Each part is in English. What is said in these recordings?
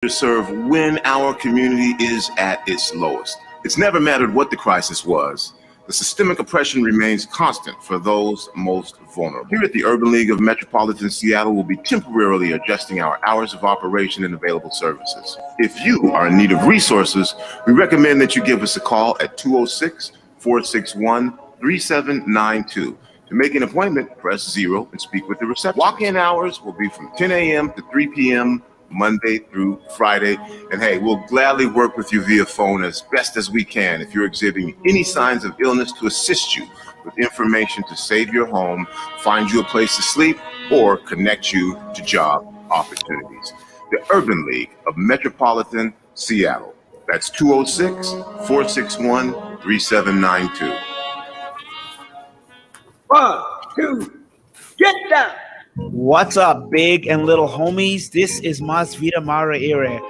to serve when our community is at its lowest. It's never mattered what the crisis was. The systemic oppression remains constant for those most vulnerable. Here at the Urban League of Metropolitan Seattle, we'll be temporarily adjusting our hours of operation and available services. If you are in need of resources, we recommend that you give us a call at 206-461-3792. To make an appointment, press 0 and speak with the receptionist. Walk-in hours will be from 10 a.m. to 3 p.m. Monday through Friday. And hey, we'll gladly work with you via phone as best as we can if you're exhibiting any signs of illness to assist you with information to save your home, find you a place to sleep, or connect you to job opportunities. The Urban League of Metropolitan Seattle. That's 206-461-3792. 1, 2, get down. What's up, big and little homies? This is Mas Vida Mara,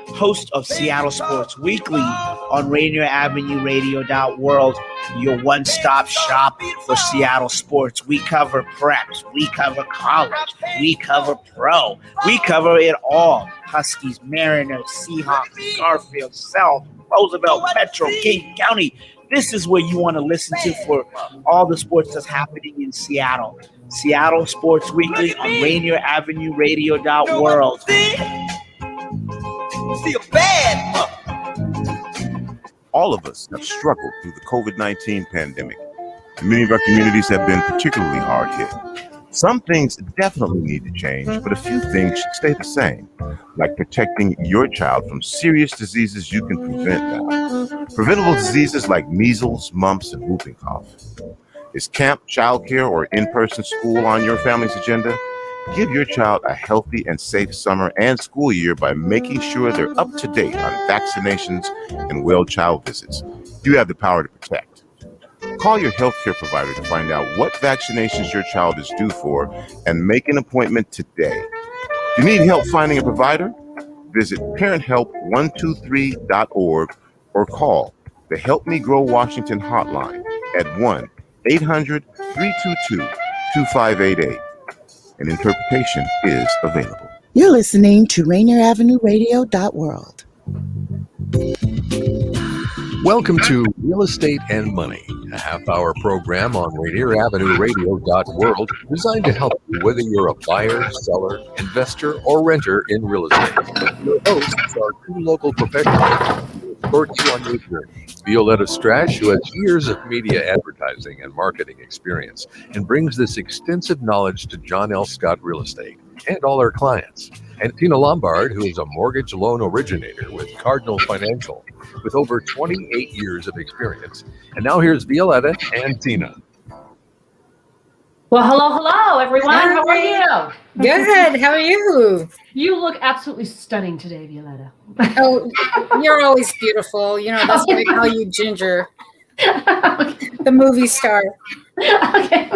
host of Seattle Sports Weekly on Rainier Avenue Radio World, your one-stop shop for Seattle sports. We cover preps, we cover college, we cover pro, we cover it all. Huskies, Mariners, Seahawks, Garfield, South, Roosevelt, Metro, King County. This is where you want to listen to for all the sports that's happening in Seattle. Seattle Sports Weekly on Rainier Avenue Radio World. See a bad All of us have struggled through the COVID-19 pandemic. Many of our communities have been particularly hard hit. Some things definitely need to change, but a few things should stay the same, like protecting your child from serious diseases you can prevent now. Preventable diseases like measles, mumps, and whooping cough. Is camp, childcare, or in-person school on your family's agenda? Give your child a healthy and safe summer and school year by making sure they're up to date on vaccinations and well child visits. You have the power to protect. Call your healthcare provider to find out what vaccinations your child is due for and make an appointment today. If you need help finding a provider, visit parenthelp123.org or call the Help Me Grow Washington hotline at 1-800-322-2588. An interpretation is available. You're listening to Rainier Avenue Radio World. Welcome to Real Estate and Money, a half-hour program on Rainier Avenue Radio World designed to help you whether you're a buyer, seller, investor, or renter in real estate. Your hosts are two local professionals who will support you on your journey. Violeta Strash, who has years of media advertising and marketing experience and brings this extensive knowledge to John L. Scott Real Estate and all our clients. And Tina Lombard, who is a mortgage loan originator with Cardinal Financial with over 28 years of experience. And now here's Violeta and Tina. Well, hello, everyone. Hi. How are you? Good. How are you? You look absolutely stunning today, Violeta. Oh, you're always beautiful. You know, that's why I call you Ginger, the movie star. Okay.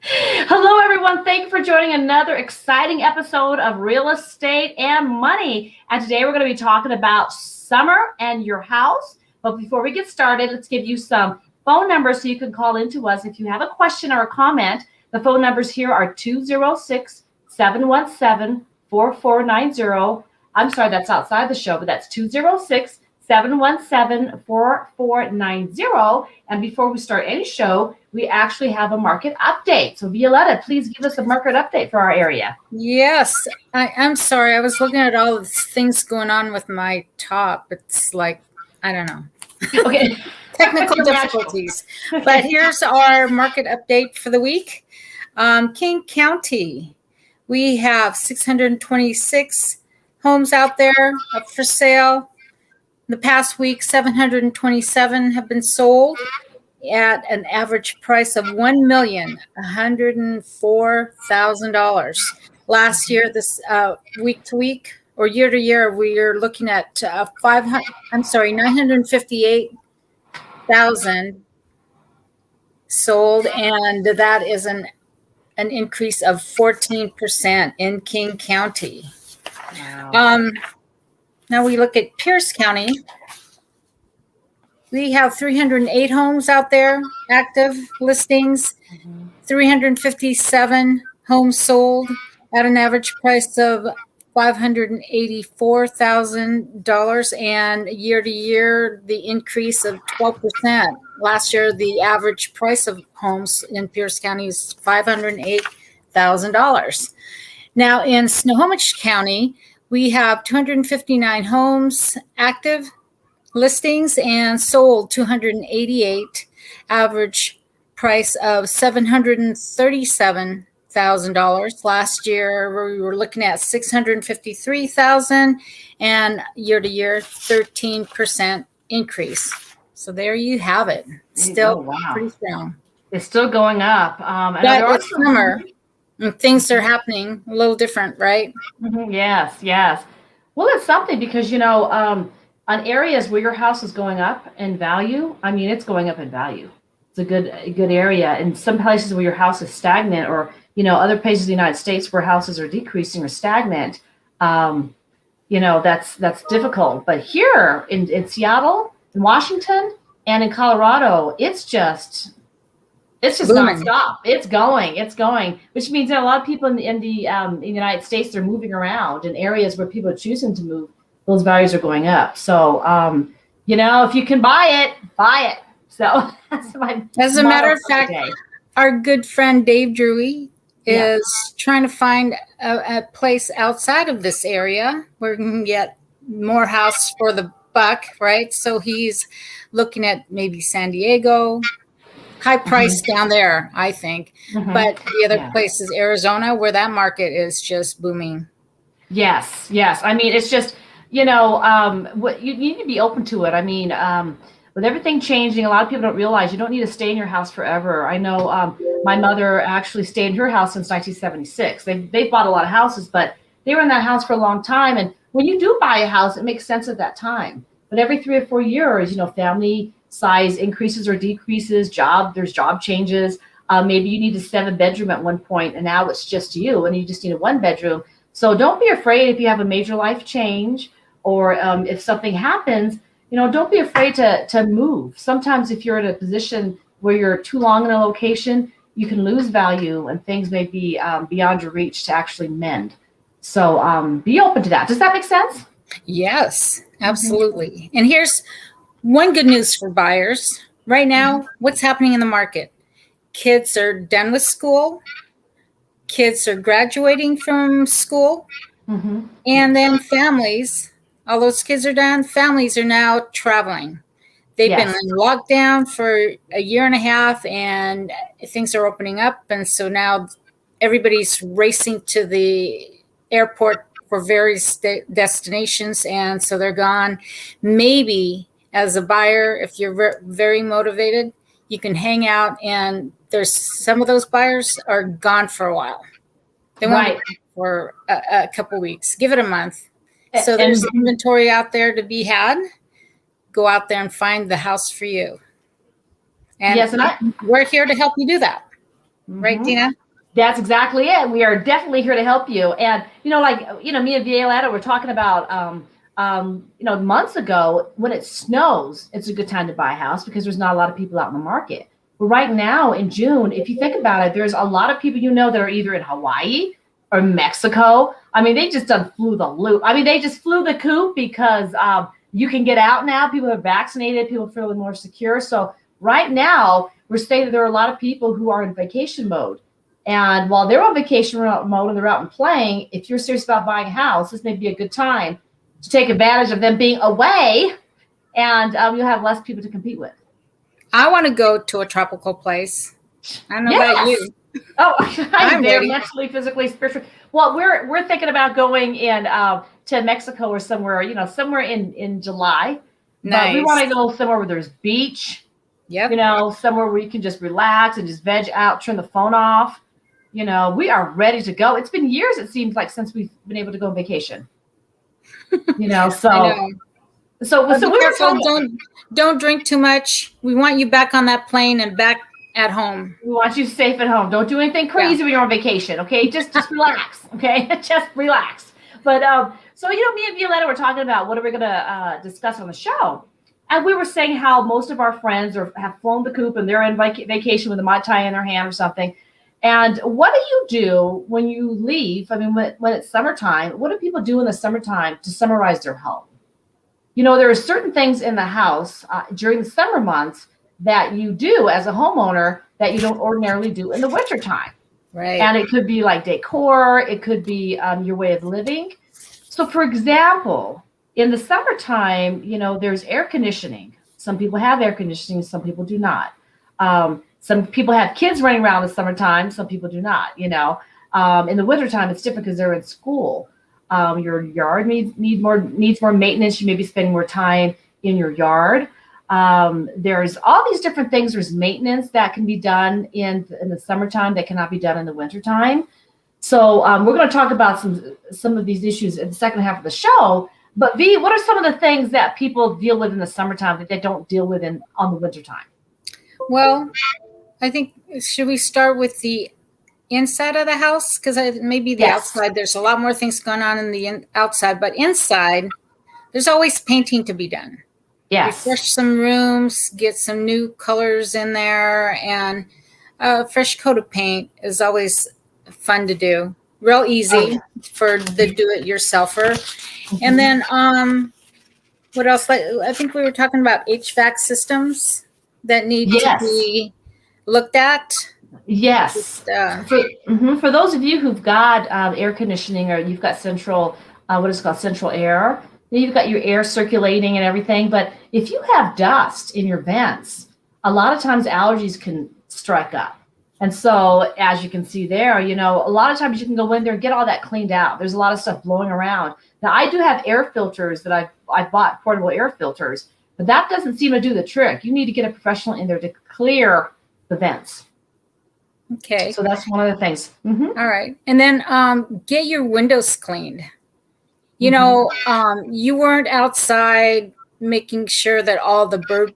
Hello, everyone. Thank you for joining another exciting episode of Real Estate and Money. And today we're going to be talking about summer and your house. But before we get started, let's give you some phone numbers so you can call into us if you have a question or a comment. The phone numbers here are 206-717-4490. I'm sorry, that's outside the show, but that's 206-717-4490. And before we start any show, we actually have a market update. So Violeta, please give us a market update for our area. Yes. I'm sorry. I was looking at all the things going on with my top. It's like, I don't know. Okay. Technical difficulties. But here's our market update for the week. King County, we have 626 homes out there up for sale. The past week, 727 have been sold at an average price of $1,104,000. Last year, this week to week or year to year, we are looking at 958,000 sold, and that is an increase of 14% in King County. Wow. Now we look at Pierce County. We have 308 homes out there, active listings, 357 homes sold at an average price of $584,000, and year to year, the increase of 12%. Last year, the average price of homes in Pierce County is $508,000. Now, in Snohomish County, we have 259 homes active listings and sold 288, average price of $737,000. Last year, we were looking at $653,000, and year to year, 13% increase. So there you have it. Still pretty strong. It's still going up. But it's summer, and things are happening a little different, right? Mm-hmm. Yes. Well, it's something because, on areas where your house is going up in value, I mean, it's going up in value. It's a good area. And some places where your house is stagnant, or, other places in the United States where houses are decreasing or stagnant, that's difficult. But here in Seattle, in Washington, and in Colorado, it's just nonstop. It's going, which means that a lot of people in the United States, they're moving around in areas where people are choosing to move. Those values are going up. So, if you can buy it. So that's my. As a matter of fact, our good friend Dave Drewy is trying to find a place outside of this area where we can get more house for the buck, right? So he's looking at maybe San Diego, high price down there, I think. Mm-hmm. But the other place is Arizona, where that market is just booming. Yes. I mean, it's just, what you need to be open to it. I mean, with everything changing, a lot of people don't realize you don't need to stay in your house forever. I know my mother actually stayed in her house since 1976. They bought a lot of houses, but they were in that house for a long time. And when you do buy a house, it makes sense at that time. But every 3 or 4 years, family size increases or decreases, there's job changes. Maybe you need a 7-bedroom at one point, and now it's just you, and you just need a 1-bedroom. So don't be afraid if you have a major life change, or if something happens, don't be afraid to move. Sometimes if you're in a position where you're too long in a location, you can lose value, and things may be beyond your reach to actually mend. So be open to that. Does that make sense? Yes, absolutely. Mm-hmm. And here's one good news for buyers. Right now, what's happening in the market? Kids are done with school. Kids are graduating from school. Mm-hmm. And then families, all those kids are done, families are now traveling. They've been in lockdown for a year and a half, and things are opening up. And so now everybody's racing to the airport for various destinations, and so they're gone. Maybe as a buyer, if you're very motivated, you can hang out, and there's some of those buyers are gone for a while. They won't be for a couple weeks. Give it a month. So there's inventory out there to be had. Go out there and find the house for you. And we're here to help you do that. Mm-hmm. Right, Tina? That's exactly it. We are definitely here to help you. And, me and Violeta were talking about, months ago, when it snows, it's a good time to buy a house because there's not a lot of people out in the market. But right now in June, if you think about it, there's a lot of people that are either in Hawaii or Mexico. I mean, they just flew the loop. I mean, they just flew the coop because you can get out now. People are vaccinated. People are feeling more secure. So right now, we're saying that there are a lot of people who are in vacation mode. And while they're on vacation mode and they're out and playing, if you're serious about buying a house, this may be a good time to take advantage of them being away, and you'll have less people to compete with. I want to go to a tropical place. I don't know about you. Oh, I'm there mentally, physically, spiritually. Well, we're thinking about going in to Mexico or somewhere, somewhere in July. Nice. But we want to go somewhere where there's beach. Yep. Somewhere where you can just relax and just veg out, turn the phone off. We are ready to go. It's been years, it seems like, since we've been able to go on vacation. So be careful. Don't drink too much. We want you back on that plane and back at home. We want you safe at home. Don't do anything crazy when you're on vacation. Okay, just relax. Okay, just relax. But me and Violeta were talking about what are we going to discuss on the show, and we were saying how most of our friends have flown the coop and they're in vacation with a Mai Tai in their hand or something. And what do you do when you leave? I mean, when it's summertime, what do people do in the summertime to summarize their home? You know, there are certain things in the house during the summer months that you do as a homeowner that you don't ordinarily do in the wintertime. Right. And it could be like decor. It could be your way of living. So, for example, in the summertime, you know, there's air conditioning. Some people have air conditioning. Some people do not. Some people have kids running around in the summertime. Some people do not, you know. In the wintertime, it's different because they're in school. Your yard needs more maintenance. You may be spending more time in your yard. There's all these different things. There's maintenance that can be done in the summertime that cannot be done in the wintertime. So we're going to talk about some of these issues in the second half of the show. But V, what are some of the things that people deal with in the summertime that they don't deal with on the wintertime? Well, I think, should we start with the inside of the house? Because maybe the outside, there's a lot more things going on in the outside, but inside, there's always painting to be done. Yes. Refresh some rooms, get some new colors in there, and a fresh coat of paint is always fun to do. Real easy for the do-it-yourselfer. And then what else? I think we were talking about HVAC systems that need to be looked at. Yes. For those of you who've got air conditioning, or you've got central, what is called central air, you've got your air circulating and everything. But if you have dust in your vents, a lot of times allergies can strike up. And so, as you can see there, you know, a lot of times you can go in there and get all that cleaned out. There's a lot of stuff blowing around. Now, I do have air filters that I've bought, portable air filters, but that doesn't seem to do the trick. You need to get a professional in there to clear the vents. Okay. So that's one of the things. Mm-hmm. All right. And then get your windows cleaned. You know, you weren't outside making sure that all the bird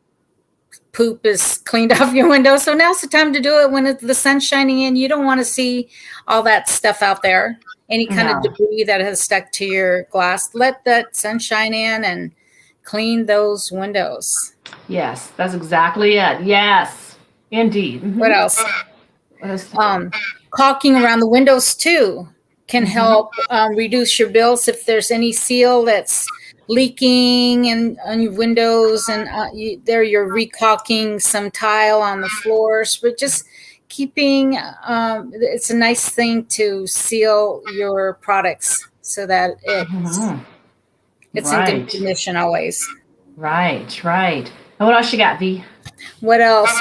poop is cleaned off your window. So now's the time to do it when the sun's shining in. You don't want to see all that stuff out there. Any kind of debris that has stuck to your glass. Let that sunshine in and clean those windows. Yes, that's exactly it. Yes, indeed. Mm-hmm. What else? Caulking around the windows too can help reduce your bills if there's any seal that's leaking on your windows, and you're recaulking some tile on the floors. But just keeping it's a nice thing to seal your products so that it's in good condition always. Right. And what else you got, V? What else?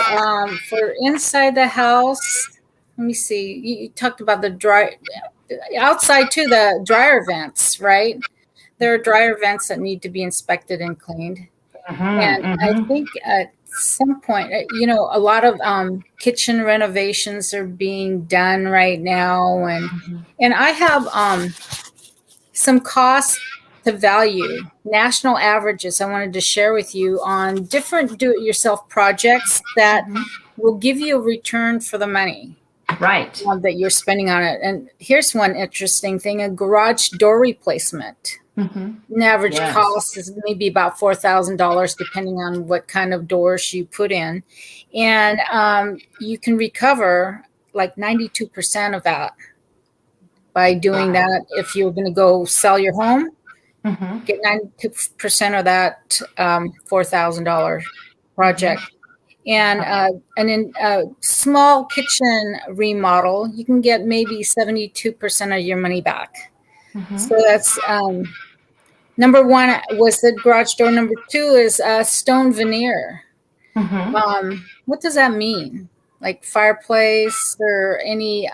For inside the house, let me see. You talked about the dry outside too, the dryer vents, right? There are dryer vents that need to be inspected and cleaned. I think at some point, you know, a lot of kitchen renovations are being done right now. And I have some cost to value national averages I wanted to share with you on different do-it-yourself projects that will give you a return for the money. Right. That you're spending on it. And here's one interesting thing, a garage door replacement. An average cost is maybe about $4,000, depending on what kind of doors you put in. And you can recover like 92% of that by doing that. If you're going to go sell your home, get 92% of that $4,000 project. And in a small kitchen remodel, you can get maybe 72% of your money back. So that's number one was the garage door. Number two is stone veneer. What does that mean? Like fireplace or any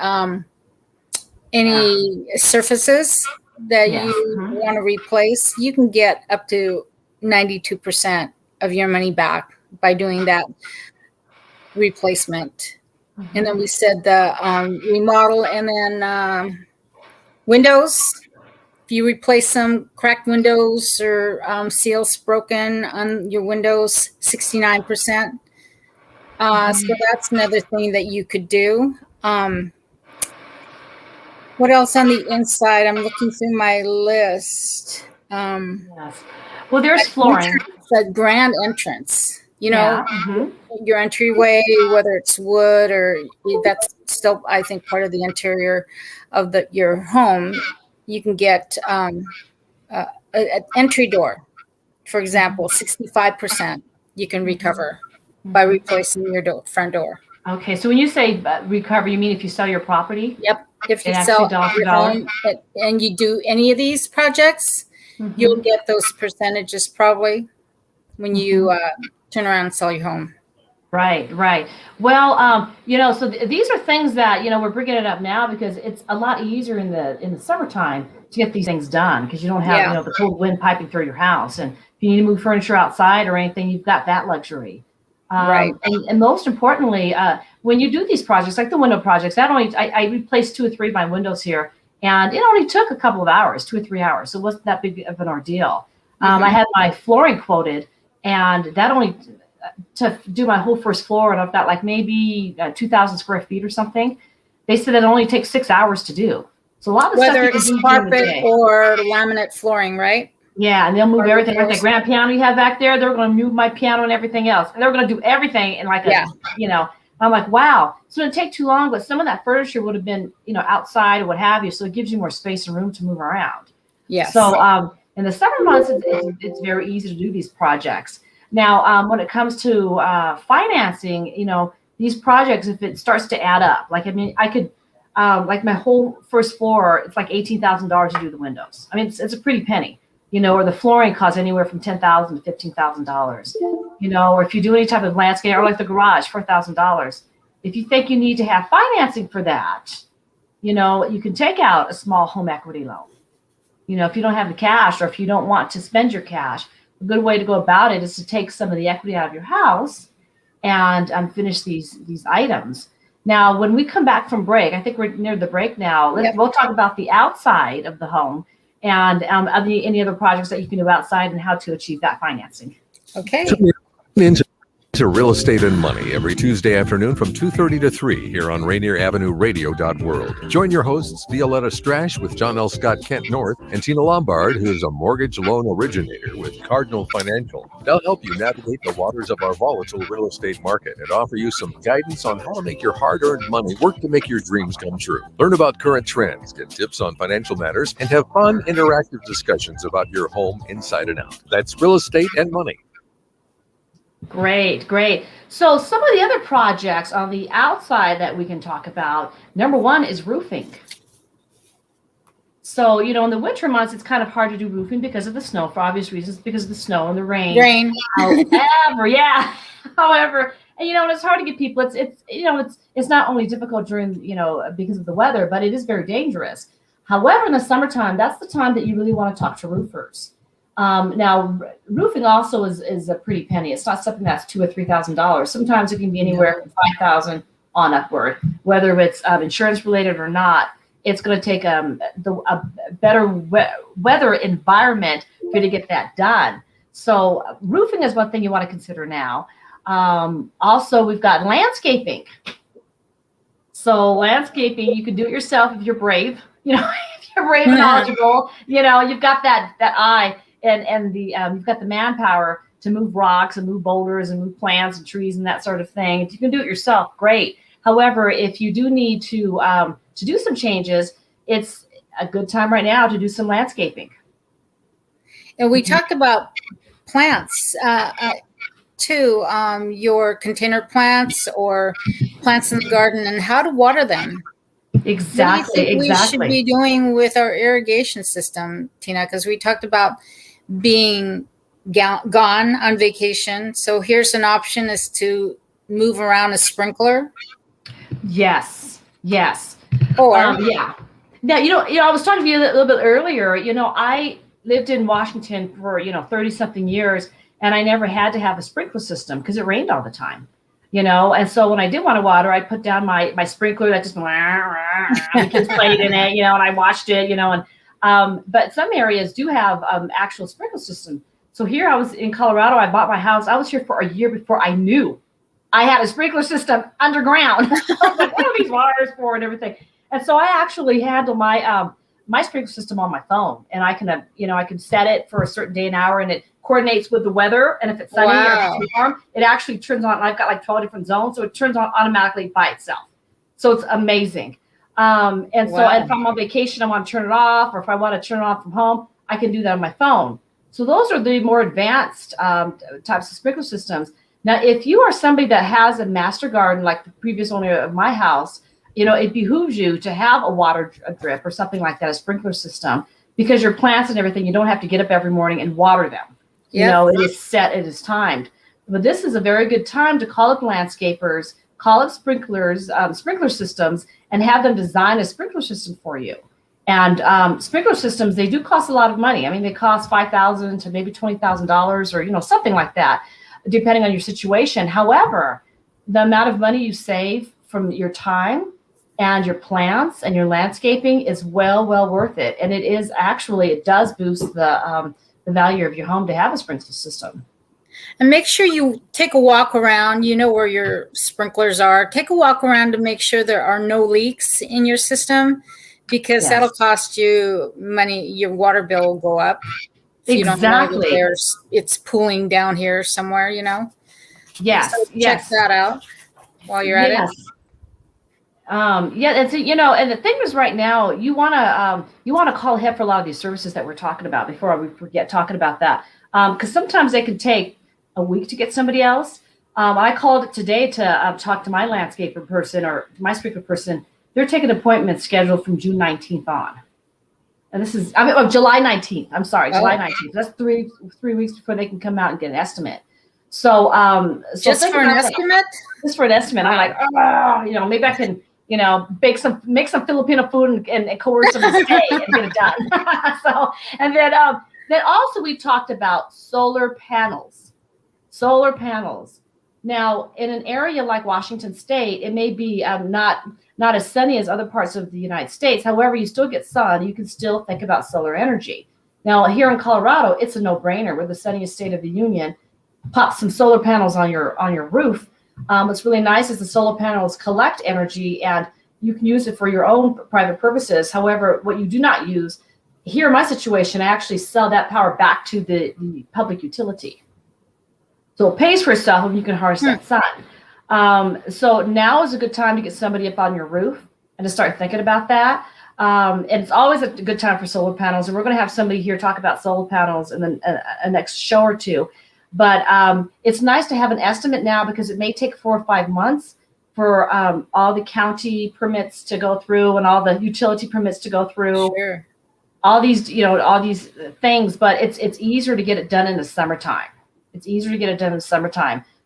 surfaces that you want to replace? You can get up to 92% of your money back by doing that replacement. And then we said the remodel, and then windows. If you replace some cracked windows or seals broken on your windows, 69%. So that's another thing that you could do. What else on the inside? I'm looking through my list. Well, there's flooring. The grand entrance. You know, your entryway, whether it's wood or that's still, I think, part of the interior of your home. You can get an entry door, for example, 65% you can recover by replacing your front door. Okay, so when you say recover, you mean if you sell your property? Yep. If you It sell actually dollar for your dollar? home and you do any of these projects, you'll get those percentages probably when you turn around and sell your home. Right. Well, so these are things that, we're bringing it up now because it's a lot easier in the summertime to get these things done because you don't have, the cold wind piping through your house. And if you need to move furniture outside or anything, you've got that luxury. Right. And most importantly, when you do these projects, like the window projects, I replaced 2 or 3 of my windows here, and it only took a couple of hours, 2 or 3 hours. So it wasn't that big of an ordeal. I had my flooring quoted, and that only to do my whole first floor, and I've got like maybe 2,000 square feet or something. They said it only takes 6 hours to do. So a lot of whether stuff it's carpet or laminate flooring, right? Yeah, and they'll move everything. Like that grand piano you have back there, they're going to move my piano and everything else. And they're going to do everything in like I'm like, wow. So it didn't take too long, but some of that furniture would have been, outside or what have you. So it gives you more space and room to move around. Yes. So in the summer months, it's very easy to do these projects. Now, when it comes to financing, these projects, if it starts to add up, I could, like my whole first floor, it's like $18,000 to do the windows. I mean, it's a pretty penny. Or the flooring costs anywhere from $10,000 to $15,000. Or if you do any type of landscape, or like the garage, $4,000. If you think you need to have financing for that, you can take out a small home equity loan. If you don't have the cash, or if you don't want to spend your cash, a good way to go about it is to take some of the equity out of your house and finish these items. Now, when we come back from break, I think we're near the break now. We'll talk about the outside of the home and any other projects that you can do outside and how to achieve that financing. Okay. Tune into Real Estate and Money every Tuesday afternoon from 2:30 to 3 here on Rainier Avenue Radio.world. Join your hosts Violeta Strash with John L. Scott Kent North and Tina Lombard, who is a mortgage loan originator with Cardinal Financial. They'll help you navigate the waters of our volatile real estate market and offer you some guidance on how to make your hard-earned money work to make your dreams come true. Learn about current trends, get tips on financial matters, and have fun, interactive discussions about your home inside and out. That's Real Estate and Money. Great. So some of the other projects on the outside that we can talk about, number one is roofing. So, in the winter months, it's kind of hard to do roofing because of the snow, for obvious reasons, because of the snow and the rain. However, and it's hard to get people. It's not only difficult during, because of the weather, but it is very dangerous. However, in the summertime, that's the time that you really want to talk to roofers. Now, roofing also is a pretty penny. It's not something that's $2,000 or $3,000. Sometimes it can be anywhere from $5,000 on upward. Whether it's insurance related or not, it's going to take a better weather environment for you to get that done. So roofing is one thing you want to consider now. Also, we've got landscaping. So landscaping, you can do it yourself if you're brave. If you're brave and knowledgeable, you've got that eye. And you've got the manpower to move rocks and move boulders and move plants and trees and that sort of thing. If you can do it yourself, great. However, if you do need to do some changes, it's a good time right now to do some landscaping. And we talked about plants too, your container plants or plants in the garden and how to water them. Exactly. What do you think we should be doing with our irrigation system, Tina? Because we talked about being gone on vacation. So here's an option is to move around a sprinkler. Yes. Or yeah. Now, I was talking to you a little bit earlier. I lived in Washington for 30 something years, and I never had to have a sprinkler system because it rained all the time. And so when I did want to water, I put down my sprinkler that just the kids played in it, and I watched it, but some areas do have actual sprinkler system. So here I was in Colorado, I bought my house. I was here for a year before I knew I had a sprinkler system underground. I was like, what are these wires for and everything? And so I actually handle my sprinkler system on my phone, and I can, I can set it for a certain day and hour, and it coordinates with the weather. And if it's sunny or Wow. if it's warm, it actually turns on. I've got like 12 different zones, so it turns on automatically by itself. So it's amazing. And so Wow. if I'm on vacation, I want to turn it off, or if I want to turn it off from home, I can do that on my phone. So those are the more advanced types of sprinkler systems. Now, if you are somebody that has a master garden, like the previous owner of my house, it behooves you to have a water drip or something like that, a sprinkler system, because your plants and everything, you don't have to get up every morning and water them. Yep. It is set, it is timed. But this is a very good time to call up landscapers, call up sprinkler systems, and have them design a sprinkler system for you. And sprinkler systems, they do cost a lot of money. I mean, they cost $5,000 to maybe $20,000 or, something like that, depending on your situation. However, the amount of money you save from your time and your plants and your landscaping is well worth it. And it does boost the value of your home to have a sprinkler system. And make sure you take a walk around, where your sprinklers are. Take a walk around to make sure there are no leaks in your system, because Yes. that'll cost you money. Your water bill will go up. If you don't know Exactly. that it's pooling down here somewhere, Yes. So yes. check that out while you're at it. It's and the thing is, right now you want to call ahead for a lot of these services that we're talking about before we forget talking about that, because sometimes they can take a week to get somebody else. I called it today to talk to my landscaper person or my sprinkler person. They're taking appointments scheduled from June 19th on, and this is July 19th. I'm sorry, July 19th. That's three weeks before they can come out and get an estimate. So Just for an estimate? Just for an estimate. I'm like, maybe I can, make some Filipino food and coerce them to stay and get it done. So, and then also we talked about solar panels. Solar panels. Now, in an area like Washington State, it may be not as sunny as other parts of the United States. However, you still get sun. You can still think about solar energy. Now, here in Colorado, it's a no-brainer. We're the sunniest state of the union. Pop some solar panels on your roof. What's really nice is the solar panels collect energy, and you can use it for your own private purposes. However, what you do not use, here in my situation, I actually sell that power back to the public utility. So it pays for itself and you can harness that sun. So now is a good time to get somebody up on your roof and to start thinking about that. And it's always a good time for solar panels. And we're going to have somebody here talk about solar panels in the next show or two. But it's nice to have an estimate now, because it may take 4 or 5 months for all the county permits to go through and all the utility permits to go through. Sure. All these things, but it's easier to get it done in the summertime.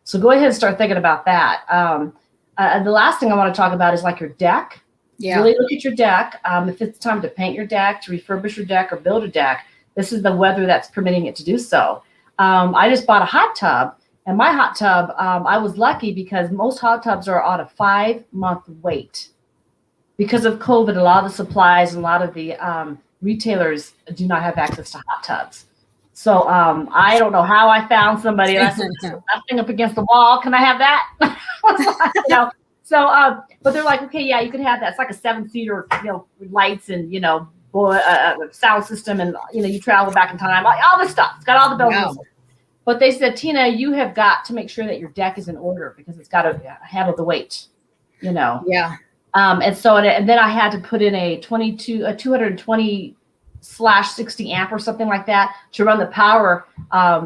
So go ahead and start thinking about that. The last thing I want to talk about is like your deck. Yeah. Really look at your deck. If it's time to paint your deck, to refurbish your deck, or build a deck, this is the weather that's permitting it to do so. I just bought a hot tub, and my hot tub, I was lucky because most hot tubs are on a 5-month wait. Because of COVID, a lot of the supplies and a lot of the retailers do not have access to hot tubs. So I don't know how I found somebody. And I said, nothing up against the wall. Can I have that? But they're like, okay, yeah, you can have that. It's like a 7-seater, lights and, sound system, and, you travel back in time, all this stuff. It's got all the bells and whistles. But they said, Tina, you have got to make sure that your deck is in order, because it's got to handle the weight, Yeah. And then I had to put in a 220/60 amp or something like that to run the power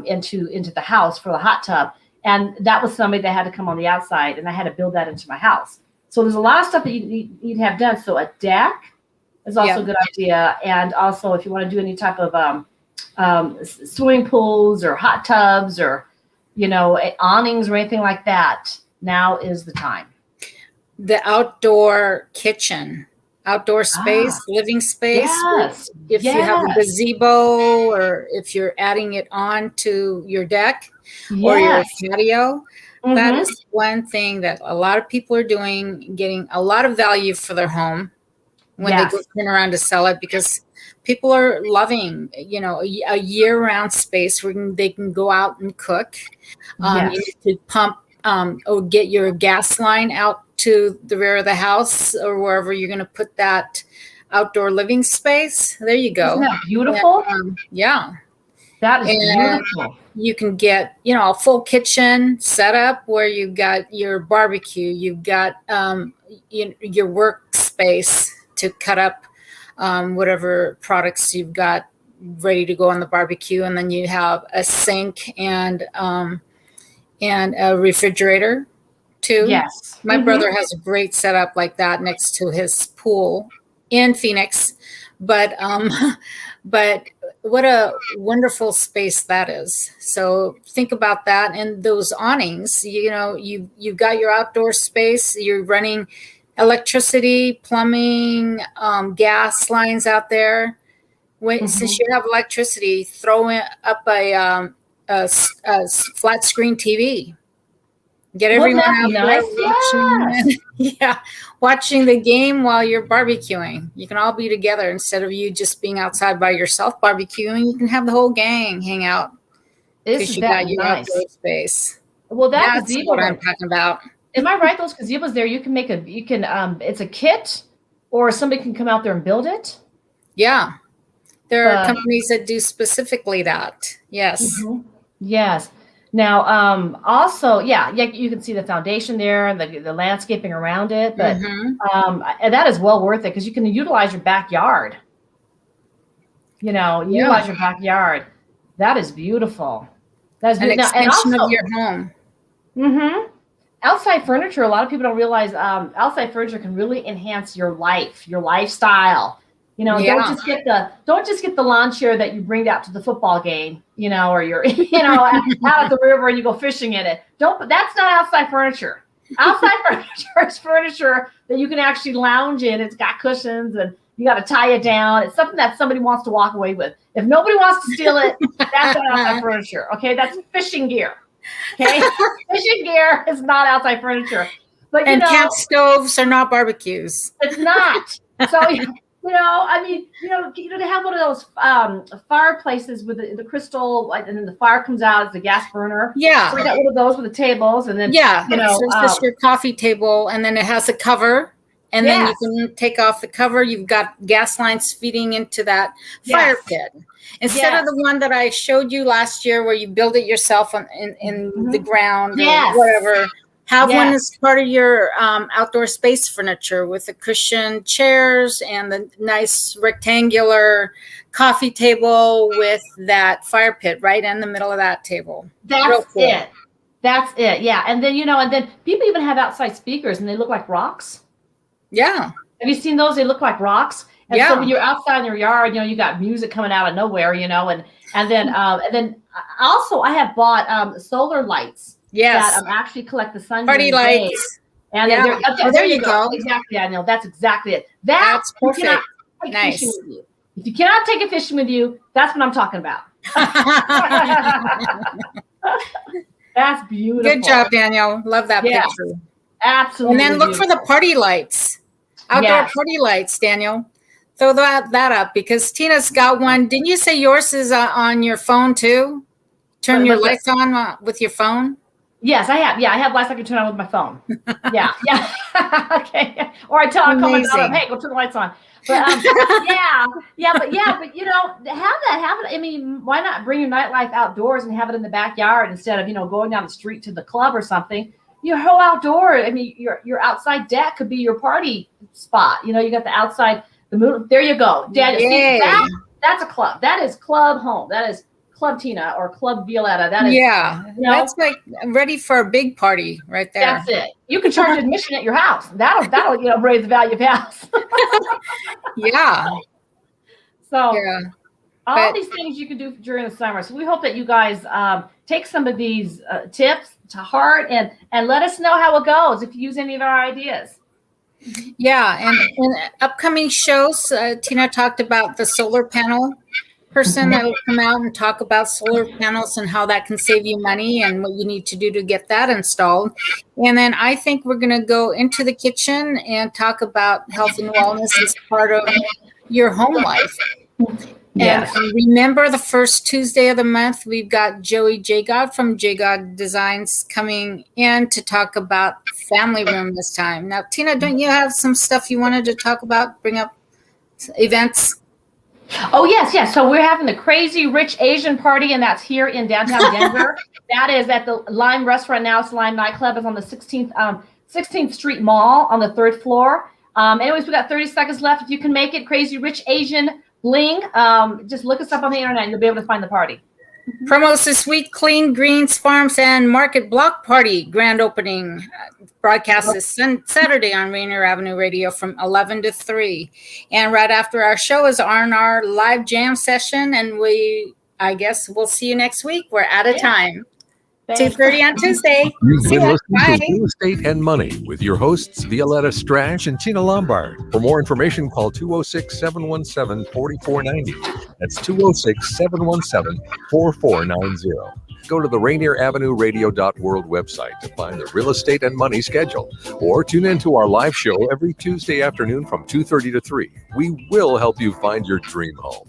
into the house for the hot tub. And that was somebody that had to come on the outside, and I had to build that into my house. So there's a lot of stuff that you need to have done. So a deck is also a good idea. And also, if you want to do any type of swimming pools or hot tubs or, awnings or anything like that, now is the time. The outdoor kitchen, outdoor space, living space. Yes. If you have a gazebo, or if you're adding it on to your deck or your patio, that is one thing that a lot of people are doing, getting a lot of value for their home when they go turn around to sell it, because people are loving, a year-round space where they can go out and cook. You need to pump or get your gas line out to the rear of the house or wherever you're going to put that outdoor living space. There you go. Isn't that beautiful? Yeah. That is And beautiful. you can get, a full kitchen set up where you've got your barbecue, you've got your workspace to cut up whatever products you've got ready to go on the barbecue, and then you have a sink and a refrigerator too. Yes. My brother has a great setup like that next to his pool in Phoenix, but what a wonderful space that is. So think about that. And those awnings, you've got your outdoor space, you're running electricity, plumbing, gas lines out there. Since you have electricity, throw up a flat screen TV. Get everyone out there watching the game while you're barbecuing. You can all be together instead of you just being outside by yourself barbecuing. You can have the whole gang hang out because you got your outdoor space. Well, that's what I'm talking about. Am I right? Those gazebos there, you can it's a kit, or somebody can come out there and build it. Yeah, there are companies that do specifically that. Yes. Yes. Now, also, you can see the foundation there and the landscaping around it, but and that is well worth it because you can utilize your backyard. Utilize your backyard. That is beautiful. That's an extension of your home. Outside furniture, a lot of people don't realize outside furniture can really enhance your life, your lifestyle. Don't just get the lawn chair that you bring out to the football game, or you're, out at the river and you go fishing in it. That's not outside furniture. Outside furniture is furniture that you can actually lounge in. It's got cushions and you got to tie it down. It's something that somebody wants to walk away with. If nobody wants to steal it, that's not outside furniture. Okay. That's fishing gear. Okay. Fishing gear is not outside furniture. But camp stoves are not barbecues. It's not. So to have one of those fireplaces with the crystal, and then the fire comes out as the gas burner. Yeah. So we got one of those with the tables, and then it's just your coffee table, and then it has a cover, and then you can take off the cover. You've got gas lines feeding into that fire pit. Instead of the one that I showed you last year, where you build it yourself in the ground or whatever. Have one as part of your outdoor space furniture with the cushioned chairs and the nice rectangular coffee table with that fire pit right in the middle of that table. That's it. That's it. Yeah. And then, and then people even have outside speakers and they look like rocks. Yeah. Have you seen those? They look like rocks. And so when you're outside in your yard, you got music coming out of nowhere, and then also I have bought solar lights. Yes. That actually collect the sun. Party lights. And there you go. Exactly. I know. That's exactly it. That's perfect. Nice. If you cannot take it fishing with you, that's what I'm talking about. That's beautiful. Good job, Daniel. Love that picture. Absolutely. And then look for the party lights. Outdoor party lights, Daniel. Throw that up because Tina's got one. Didn't you say yours is on your phone too? Turn your lights on with your phone? Yes, I have. Yeah, I have lights I can turn on with my phone. Yeah. Okay. Or I tell my daughter, hey, go turn the lights on. But but have it. I mean, why not bring your nightlife outdoors and have it in the backyard instead of going down the street to the club or something? Your whole outdoor. I mean, your outside deck could be your party spot. You got the outside, the moon. There you go, Daniel. See, that's a club. That is club home. That is Club Tina or Club Violeta. That is, that's like ready for a big party right there. That's it. You can charge admission at your house. That'll raise the value of your house. So all these things you can do during the summer. So we hope that you guys take some of these tips to heart and let us know how it goes if you use any of our ideas. Yeah, and in upcoming shows, Tina talked about the solar panel person that will come out and talk about solar panels and how that can save you money and what you need to do to get that installed. And then I think we're going to go into the kitchen and talk about health and wellness as part of your home life. And remember, the first Tuesday of the month, we've got Joey Jagod from Jagod Designs coming in to talk about family room this time. Now, Tina, don't you have some stuff you wanted to talk about, bring up events? Oh, yes. So we're having the Crazy Rich Asian Party, and that's here in downtown Denver. That is at the Lime Restaurant now. It's Lime Nightclub. It's on the 16th Street Mall on the 3rd floor. Anyways, we got 30 seconds left. If you can make it, Crazy Rich Asian Bling, just look us up on the internet and you'll be able to find the party. Promos this week: Clean Greens Farms and Market Block Party grand opening. Broadcast this Saturday on Rainier Avenue Radio from 11 to 3. And right after our show is our live jam session. And I guess we'll see you next week. We're out of time. 2:30 on Tuesday. You've See been ya. listening Bye. to Real Estate and Money with your hosts, Violeta, Strash, and Tina Lombard. For more information, call 206-717-4490. That's 206-717-4490. Go to the Rainier Avenue Radio.world website to find the Real Estate and Money schedule, or tune in to our live show every Tuesday afternoon from 2:30 to 3. We will help you find your dream home.